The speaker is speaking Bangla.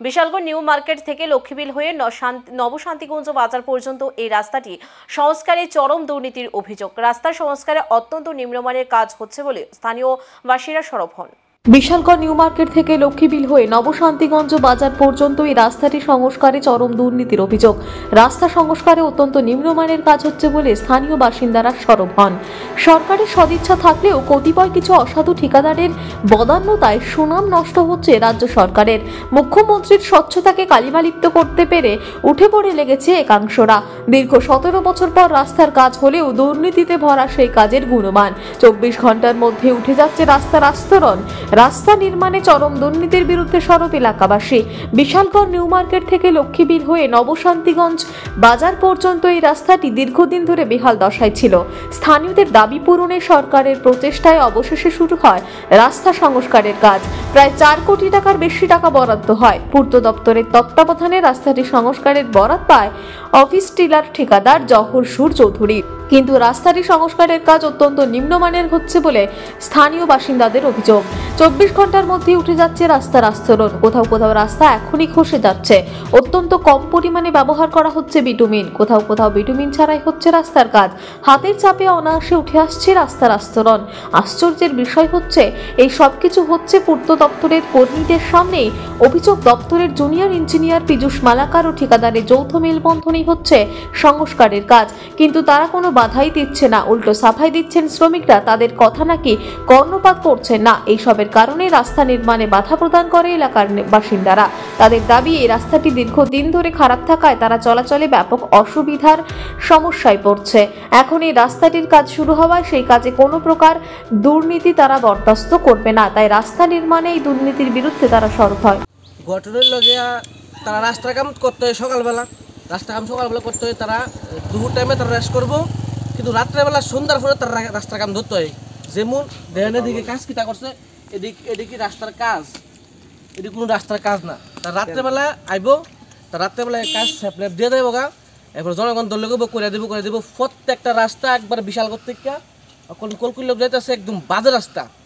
বিশালগড় নিউ মার্কেট থেকে লক্ষ্মীবিল হয়ে নবশান্তিগঞ্জ বাজার পর্যন্ত এই রাস্তাটি সংস্কারে চরম দুর্নীতির অভিযোগ। রাস্তা সংস্কারে অত্যন্ত নিম্নমানের কাজ হচ্ছে বলে স্থানীয় বাসিন্দারা সরব হন। বিশালগড় নিউ মার্কেট থেকে লক্ষ্মীবিল হয়ে নবশান্তিগঞ্জ বাজার পর্যন্ত এই রাস্তাটি সংস্কারে চরম দুর্নীতির অভিযোগ। রাস্তা সংস্কারে অত্যন্ত নিম্নমানের কাজ হচ্ছে বলে স্থানীয় বাসিন্দারা সরব হন। সরকারের সদিচ্ছা থাকলেও কতিপয় কিছু অসাধু ঠিকাদারের বদান্যতায় সুনাম নষ্ট হচ্ছে রাজ্য সরকারের। মুখ্যমন্ত্রীর স্বচ্ছতাকে কালিমালিপ্ত করতে পেরে উঠে পড়ে লেগেছে একাংশরা। দীর্ঘ 17 বছর পর রাস্তার কাজ হলেও দুর্নীতিতে ভরা সেই কাজের গুণমান। 24 ঘন্টার মধ্যে উঠে যাচ্ছে রাস্তার আস্তরণ। রাস্তা নির্মাণে চরম দুর্নীতির বিরুদ্ধে সরব এলাকাবাসী। বিশালগড় নিউ মার্কেট থেকে লক্ষ্মীবিল হয়ে নবশান্তিগঞ্জ বাজার পর্যন্ত এই রাস্তাটি দীর্ঘদিন ধরে বেহাল দশায় ছিল। স্থানীয়দের দাবি পূরণে সরকারের প্রচেষ্টায় অবশেষে শুরু হয় রাস্তা সংস্কারের কাজ। প্রায় 4 কোটি টাকার বেশি টাকা বরাদ্দ হয়। পূর্ত দপ্তরের তত্ত্বাবধানে রাস্তাটি সংস্কারের বরাত পায় অফিস টিলার ঠিকাদার জহর সুর চৌধুরী। কিন্তু রাস্তাটি সংস্কারের কাজ অত্যন্ত নিম্নমানের হচ্ছে বলে স্থানীয় বাসিন্দাদের অভিযোগ। 24 ঘন্টার মধ্যে উঠে যাচ্ছে রাস্তার আস্তরণ। কোথাও কোথাও রাস্তা এখনই খসে যাচ্ছে। অত্যন্ত কম পরিমাণে ব্যবহার করা হচ্ছে বিটুমিন। কোথাও কোথাও বিটুমিন ছাড়াই হচ্ছে রাস্তার কাজ। হাতের চাপে অনায়াসে উঠে আসছে রাস্তার আস্তরণ। আশ্চর্যের বিষয় হচ্ছে এই সব কিছু হচ্ছে পূর্ত দপ্তরের কর্মীদের সামনেই। অভিযোগ, দপ্তরের জুনিয়র ইঞ্জিনিয়ার পীযূষ মালাকার ও ঠিকাদারের যৌথ মেলবন্ধনেই হচ্ছে সংস্কারের কাজ। কিন্তু তারা কোনো বাধাই দিচ্ছে না, উল্টো সাফাই দিচ্ছেন শ্রমিকরা। তাদের কথা নাকি কর্ণপাত করছেন না। এইসবের কারণে রাস্তা নির্মাণে বাধা প্রদান করে এলাকার বাসিন্দারা। তাদের দাবি, এই রাস্তাটি দীর্ঘদিন ধরে খারাপ থাকায় তারা চলাচলে ব্যাপক অসুবিধার সমস্যায় পড়ছে। এখন এই রাস্তাটির কাজ শুরু হওয়ায় সেই কাজে কোনো প্রকার দুর্নীতি তারা বরদাস্ত করবে না। তাই রাস্তা নির্মাণে এই দুর্নীতির বিরুদ্ধে তারা সরব হয়। ঘটনার লগে তারা রাস্তার কাম করতে হয় সকালবেলা, রাস্তার কাম সকালবেলা করতে হয়। তারা দুপুর টাইমে তারা রেস্ট করবো, কিন্তু রাত্রেবেলা সন্ধ্যার পরে তারা রাস্তার কাম ধরতে হয়। যেমন দেহানের দিকে কাজ কিটা করছে, এদিকে রাস্তার কাজ, এদিকে কোনো রাস্তার কাজ না। তার রাত্রেবেলা আইব, তার রাত্রেবেলায় কাজ স্যাপলেপ দিয়ে দেবো গা, এরপর জনগণ দল করে দেবো। প্রত্যেকটা রাস্তা একবার বিশাল করতে কলকুল যাইতেছে একদম বাজে রাস্তা।